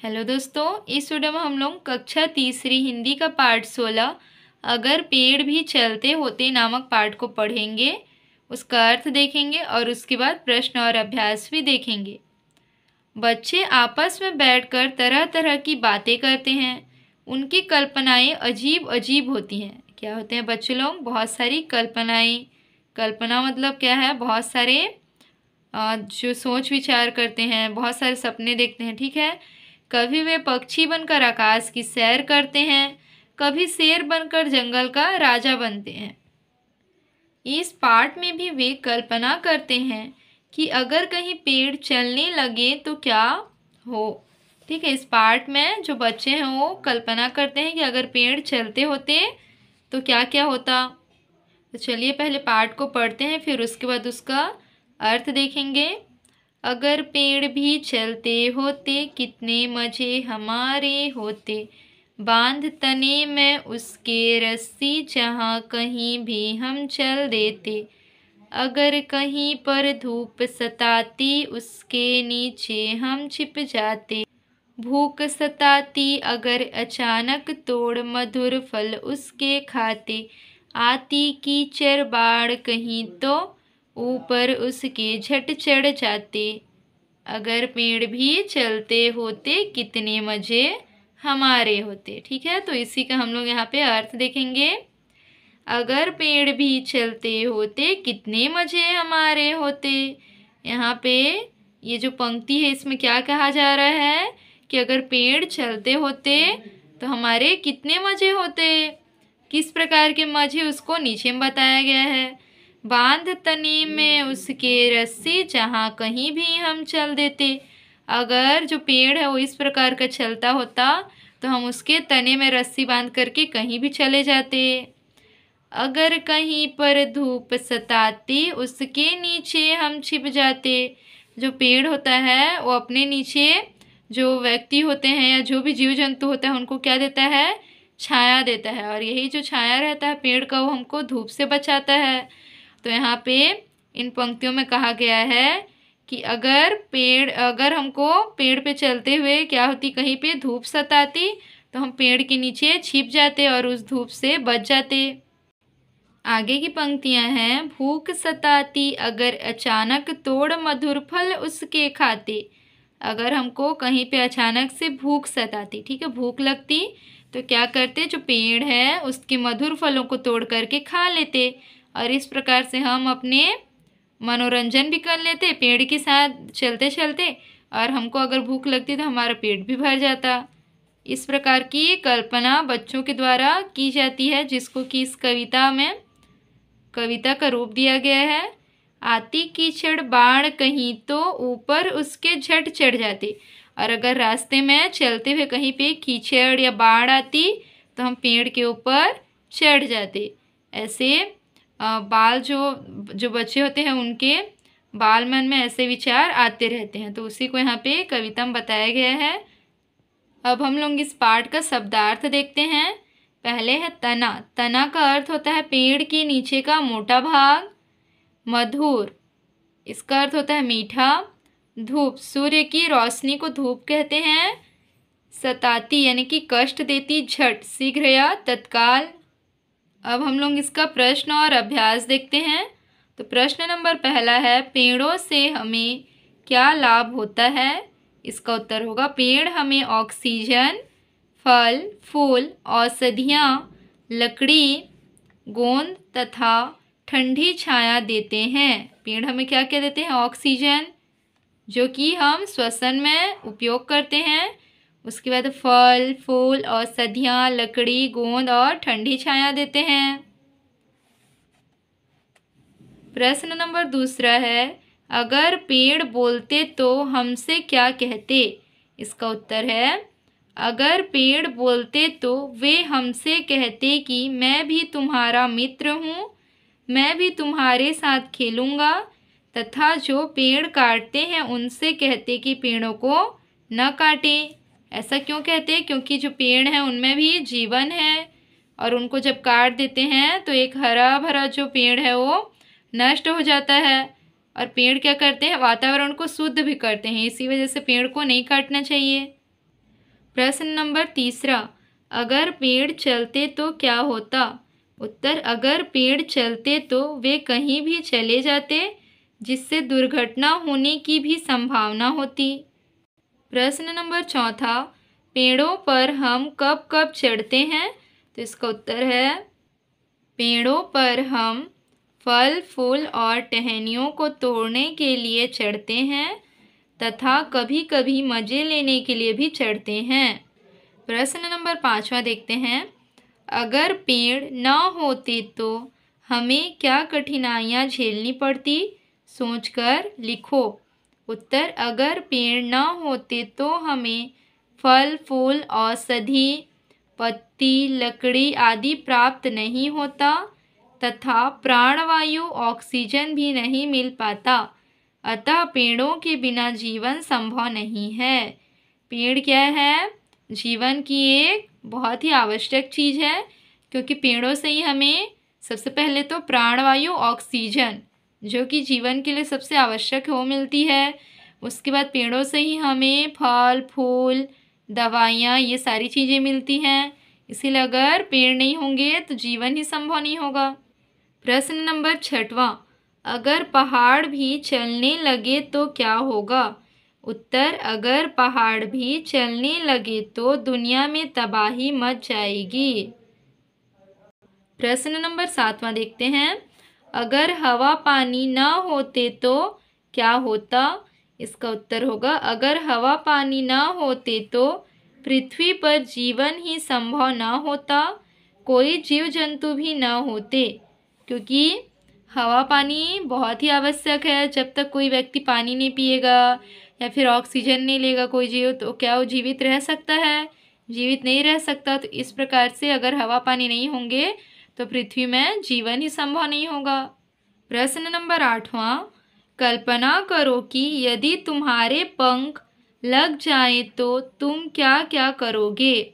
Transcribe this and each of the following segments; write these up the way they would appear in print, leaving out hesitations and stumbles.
Hello दोस्तों, इस video में हम लोग कक्षा तीसरी हिंदी का पाठ 16 अगर पेड़ भी चलते होते नामक पाठ को पढ़ेंगे। उसका अर्थ देखेंगे और उसके बाद प्रश्न और अभ्यास भी देखेंगे। बच्चे आपस में बैठकर तरह तरह की बातें करते हैं। उनकी कल्पनाएं अजीब अजीब होती हैं। क्या होते हैं बच्चे लोग? बहुत सारी कल्पनाएं। कल्पना मतलब क्या है? बहुत सारे जो सोच विचार करते हैं, बहुत सारे सपने देखते हैं। ठीक है। कभी वे पक्षी बनकर आकाश की सैर करते हैं, कभी शेर बनकर जंगल का राजा बनते हैं। इस पाठ में भी वे कल्पना करते हैं कि अगर कहीं पेड़ चलने लगे तो क्या हो। ठीक है। इस पाठ में जो बच्चे हैं वो कल्पना करते हैं कि अगर पेड़ चलते होते तो क्या क्या होता। तो चलिए पहले पाठ को पढ़ते हैं, फिर उसके बाद उसका अर्थ देखेंगे। अगर पेड़ भी चलते होते कितने मजे हमारे होते, बांध तने में उसके रस्सी जहाँ कहीं भी हम चल देते। अगर कहीं पर धूप सताती उसके नीचे हम छिप जाते। भूख सताती अगर अचानक तोड़ मधुर फल उसके खाते। आती कीचड़ बाढ़ कहीं तो ऊपर उसके झट चढ़ जाते। अगर पेड़ भी चलते होते कितने मजे हमारे होते। ठीक है। तो इसी का हम लोग यहाँ पे अर्थ देखेंगे। अगर पेड़ भी चलते होते कितने मजे हमारे होते। यहाँ पे ये जो पंक्ति है इसमें क्या कहा जा रहा है कि अगर पेड़ चलते होते तो हमारे कितने मजे होते। किस प्रकार के मजे उसको नीचे में बताया गया है। बांध तने में उसके रस्सी जहाँ कहीं भी हम चल देते। अगर जो पेड़ है वो इस प्रकार का चलता होता तो हम उसके तने में रस्सी बांध करके कहीं भी चले जाते। अगर कहीं पर धूप सताती उसके नीचे हम छिप जाते। जो पेड़ होता है वो अपने नीचे जो व्यक्ति होते हैं या जो भी जीव जंतु होता है उनको क्या देता है? छाया देता है। और यही जो छाया रहता है पेड़ का वो हमको धूप से बचाता है। तो यहाँ पे इन पंक्तियों में कहा गया है कि अगर हमको पेड़ पे चलते हुए क्या होती, कहीं पे धूप सताती तो हम पेड़ के नीचे छिप जाते और उस धूप से बच जाते। आगे की पंक्तियां हैं। भूख सताती अगर अचानक तोड़ मधुर फल उसके खाते। अगर हमको कहीं पे अचानक से भूख सताती, ठीक है, भूख लगती तो क्या करते? जो पेड़ है उसके मधुर फलों को तोड़ करके खा लेते और इस प्रकार से हम अपने मनोरंजन भी कर लेते पेड़ के साथ चलते चलते। और हमको अगर भूख लगती तो हमारा पेट भी भर जाता। इस प्रकार की कल्पना बच्चों के द्वारा की जाती है, जिसको कि इस कविता में कविता का रूप दिया गया है। आती कीचड़ बाढ़ कहीं तो ऊपर उसके झट चढ़ जाते। और अगर रास्ते में चलते हुए कहीं पे कीचड़ या बाढ़ आती तो हम पेड़ के ऊपर चढ़ जाते। ऐसे बाल जो बच्चे होते हैं उनके बाल मन में ऐसे विचार आते रहते हैं। तो उसी को यहाँ पे कविता में बताया गया है। अब हम लोग इस पाठ का शब्दार्थ देखते हैं। पहले है तना। तना का अर्थ होता है पेड़ के नीचे का मोटा भाग। मधुर, इसका अर्थ होता है मीठा। धूप, सूर्य की रोशनी को धूप कहते हैं। सताती यानी कि कष्ट देती, झट, शीघ्र या तत्काल। अब हम लोग इसका प्रश्न और अभ्यास देखते हैं। तो प्रश्न नंबर पहला है, पेड़ों से हमें क्या लाभ होता है? इसका उत्तर होगा पेड़ हमें ऑक्सीजन, फल, फूल, औषधियाँ, लकड़ी, गोंद तथा ठंडी छाया देते हैं। पेड़ हमें क्या क्या देते हैं? ऑक्सीजन, जो कि हम श्वसन में उपयोग करते हैं। उसके बाद फल, फूल, औषधियाँ, लकड़ी, गोंद और ठंडी छाया देते हैं। प्रश्न नंबर दूसरा है, अगर पेड़ बोलते तो हमसे क्या कहते? इसका उत्तर है, अगर पेड़ बोलते तो वे हमसे कहते कि मैं भी तुम्हारा मित्र हूँ, मैं भी तुम्हारे साथ खेलूँगा। तथा जो पेड़ काटते हैं उनसे कहते कि पेड़ों को न काटें। ऐसा क्यों कहते? क्योंकि जो पेड़ हैं उनमें भी जीवन है और उनको जब काट देते हैं तो एक हरा भरा जो पेड़ है वो नष्ट हो जाता है। और पेड़ क्या करते हैं? वातावरण को शुद्ध भी करते हैं। इसी वजह से पेड़ को नहीं काटना चाहिए। प्रश्न नंबर 3, अगर पेड़ चलते तो क्या होता? उत्तर, अगर पेड़ चलते तो वे कहीं भी चले जाते, जिससे दुर्घटना होने की भी संभावना होती। प्रश्न नंबर 4, पेड़ों पर हम कब कब चढ़ते हैं? तो इसका उत्तर है, पेड़ों पर हम फल, फूल और टहनियों को तोड़ने के लिए चढ़ते हैं तथा कभी कभी मज़े लेने के लिए भी चढ़ते हैं। प्रश्न नंबर 5 देखते हैं, अगर पेड़ न होते तो हमें क्या कठिनाइयाँ झेलनी पड़ती? सोचकर लिखो। उत्तर, अगर पेड़ न होते तो हमें फल, फूल, औषधि, पत्ती, लकड़ी आदि प्राप्त नहीं होता तथा प्राणवायु ऑक्सीजन भी नहीं मिल पाता। अतः पेड़ों के बिना जीवन संभव नहीं है। पेड़ क्या है? जीवन की एक बहुत ही आवश्यक चीज़ है, क्योंकि पेड़ों से ही हमें सबसे पहले तो प्राणवायु ऑक्सीजन, जो कि जीवन के लिए सबसे आवश्यक है, वो मिलती है। उसके बाद पेड़ों से ही हमें फल, फूल, दवाइयाँ, ये सारी चीज़ें मिलती हैं। इसीलिए अगर पेड़ नहीं होंगे तो जीवन ही संभव नहीं होगा। प्रश्न नंबर 6, अगर पहाड़ भी चलने लगे तो क्या होगा? उत्तर, अगर पहाड़ भी चलने लगे तो दुनिया में तबाही मच जाएगी। प्रश्न नंबर 7 देखते हैं, अगर हवा पानी न होते तो क्या होता? इसका उत्तर होगा, अगर हवा पानी न होते तो पृथ्वी पर जीवन ही संभव न होता, कोई जीव जंतु भी न होते, क्योंकि हवा पानी बहुत ही आवश्यक है। जब तक कोई व्यक्ति पानी नहीं पिएगा या फिर ऑक्सीजन नहीं लेगा कोई जीव, तो क्या वो जीवित रह सकता है? जीवित नहीं रह सकता। तो इस प्रकार से अगर हवा पानी नहीं होंगे तो पृथ्वी में जीवन ही संभव नहीं होगा। प्रश्न नंबर 8, कल्पना करो कि यदि तुम्हारे पंख लग जाए तो तुम क्या क्या करोगे?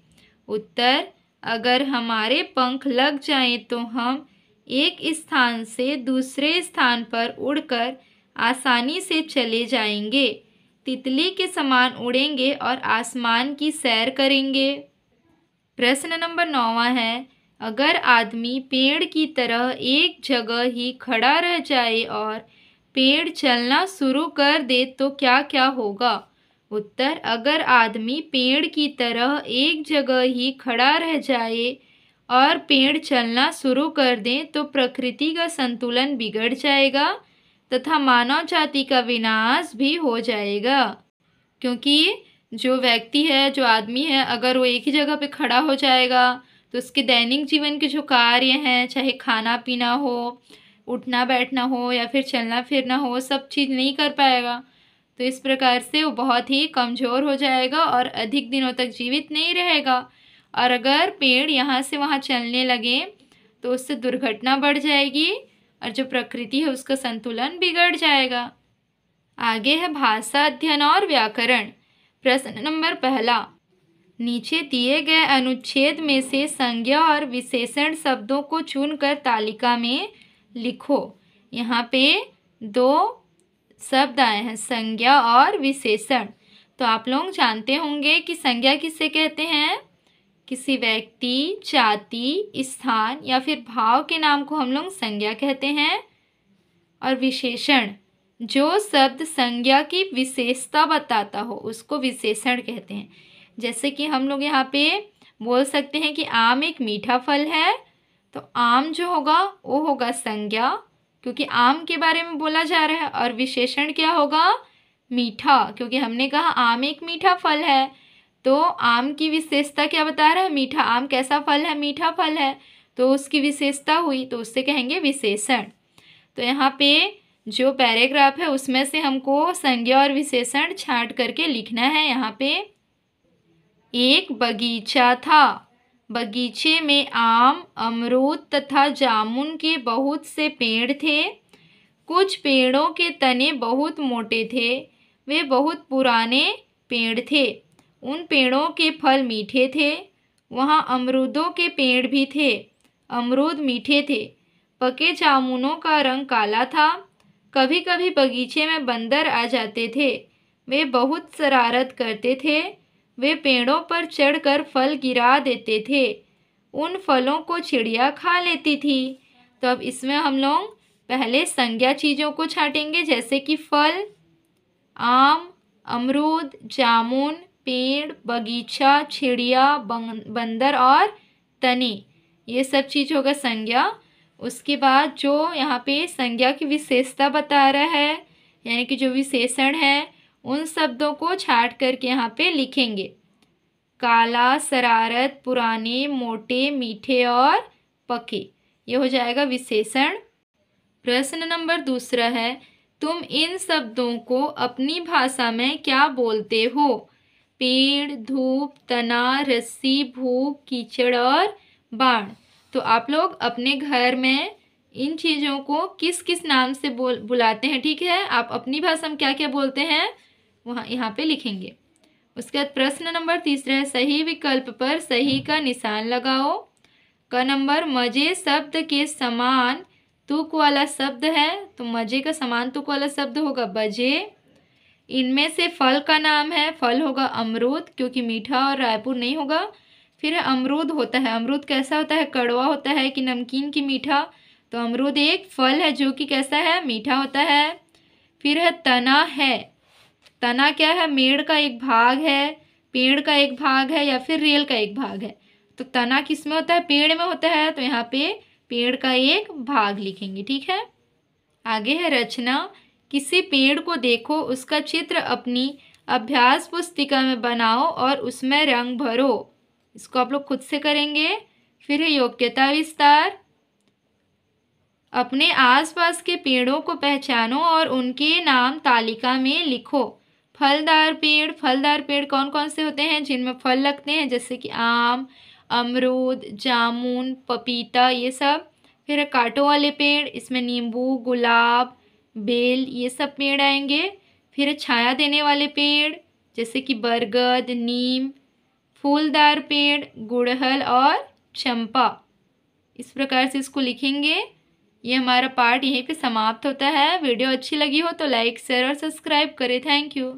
उत्तर, अगर हमारे पंख लग जाए तो हम एक स्थान से दूसरे स्थान पर उड़कर आसानी से चले जाएंगे, तितली के समान उड़ेंगे और आसमान की सैर करेंगे। प्रश्न नंबर 9 है, अगर आदमी पेड़ की तरह एक जगह ही खड़ा रह जाए और पेड़ चलना शुरू कर दे तो क्या क्या होगा? उत्तर, अगर आदमी पेड़ की तरह एक जगह ही खड़ा रह जाए और पेड़ चलना शुरू कर दें तो प्रकृति का संतुलन बिगड़ जाएगा तथा मानव जाति का विनाश भी हो जाएगा। क्योंकि जो व्यक्ति है, जो आदमी है, अगर वो एक ही जगह पे खड़ा हो जाएगा तो उसके दैनिक जीवन के जो कार्य हैं, चाहे खाना पीना हो, उठना बैठना हो या फिर चलना फिरना हो, सब चीज़ नहीं कर पाएगा। तो इस प्रकार से वो बहुत ही कमज़ोर हो जाएगा और अधिक दिनों तक जीवित नहीं रहेगा। और अगर पेड़ यहाँ से वहाँ चलने लगे तो उससे दुर्घटना बढ़ जाएगी और जो प्रकृति है उसका संतुलन बिगड़ जाएगा। आगे है भाषा अध्ययन और व्याकरण। प्रश्न नंबर 1, नीचे दिए गए अनुच्छेद में से संज्ञा और विशेषण शब्दों को चुनकर तालिका में लिखो। यहाँ पे 2 शब्द आए हैं, संज्ञा और विशेषण। तो आप लोग जानते होंगे कि संज्ञा किसे कहते हैं? किसी व्यक्ति, जाति, स्थान या फिर भाव के नाम को हम लोग संज्ञा कहते हैं। और विशेषण, जो शब्द संज्ञा की विशेषता बताता हो उसको विशेषण कहते हैं। जैसे कि हम लोग यहाँ पे बोल सकते हैं कि आम एक मीठा फल है, तो आम जो होगा वो होगा संज्ञा, क्योंकि आम के बारे में बोला जा रहा है। और विशेषण क्या होगा? मीठा, क्योंकि हमने कहा आम एक मीठा फल है, तो आम की विशेषता क्या बता रहा है? मीठा। आम कैसा फल है? मीठा फल है, तो उसकी विशेषता हुई, तो उससे कहेंगे विशेषण। तो यहाँ पे जो पैराग्राफ है उसमें से हमको संज्ञा और विशेषण छांट करके लिखना है। यहाँ पे एक बगीचा था, बगीचे में आम, अमरूद तथा जामुन के बहुत से पेड़ थे। कुछ पेड़ों के तने बहुत मोटे थे, वे बहुत पुराने पेड़ थे। उन पेड़ों के फल मीठे थे। वहाँ अमरूदों के पेड़ भी थे, अमरूद मीठे थे। पके जामुनों का रंग काला था। कभी कभी बगीचे में बंदर आ जाते थे, वे बहुत शरारत करते थे। वे पेड़ों पर चढ़कर फल गिरा देते थे। उन फलों को चिड़िया खा लेती थी। तो अब इसमें हम लोग पहले संज्ञा चीज़ों को छांटेंगे, जैसे कि फल, आम, अमरूद, जामुन, पेड़, बगीचा, चिड़िया, बंदर और तनी। ये सब चीज़ होगा संज्ञा। उसके बाद जो यहाँ पे संज्ञा की विशेषता बता रहा है, यानी कि जो विशेषण है, उन शब्दों को छांट करके यहाँ पे लिखेंगे। काला, शरारत, पुराने, मोटे, मीठे और पके, ये हो जाएगा विशेषण। प्रश्न नंबर दूसरा है, तुम इन शब्दों को अपनी भाषा में क्या बोलते हो? पेड़, धूप, तना, रस्सी, भूख, कीचड़ और बाण। तो आप लोग अपने घर में इन चीज़ों को किस किस नाम से बुलाते हैं, ठीक है? आप अपनी भाषा में क्या क्या बोलते हैं वहाँ यहाँ पे लिखेंगे। उसके बाद प्रश्न नंबर तीसरा है, सही विकल्प पर सही का निशान लगाओ। का नंबर, मजे शब्द के समान तुक वाला शब्द है, तो मजे का समान तुक वाला शब्द होगा बजे। इनमें से फल का नाम है, फल होगा अमरूद, क्योंकि मीठा और रायपुर नहीं होगा। फिर अमरूद होता है, अमरूद कैसा होता है, कड़वा होता है कि नमकीन की मीठा? तो अमरूद एक फल है जो कि कैसा है, मीठा होता है। फिर है तना है, तना क्या है, मेड़ का एक भाग है, पेड़ का एक भाग है या फिर रेल का एक भाग है। तो तना किस में होता है, पेड़ में होता है, तो यहाँ पे पेड़ का एक भाग लिखेंगे, ठीक है। आगे है रचना, किसी पेड़ को देखो, उसका चित्र अपनी अभ्यास पुस्तिका में बनाओ और उसमें रंग भरो। इसको आप लोग खुद से करेंगे। फिर है योग्यता विस्तार, अपने आसपास के पेड़ों को पहचानो और उनके नाम तालिका में लिखो। फलदार पेड़ कौन कौन से होते हैं जिनमें फल लगते हैं, जैसे कि आम, अमरूद, जामुन, पपीता, ये सब। फिर है कांटों वाले पेड़, इसमें नींबू, गुलाब, बेल, ये सब पेड़ आएंगे। फिर है छाया देने वाले पेड़, जैसे कि बरगद, नीम। फूलदार पेड़, गुड़हल और चंपा। इस प्रकार से इसको लिखेंगे। ये हमारा पार्ट यहीं पे समाप्त होता है। वीडियो अच्छी लगी हो तो लाइक, शेयर और सब्सक्राइब करें। Thank you.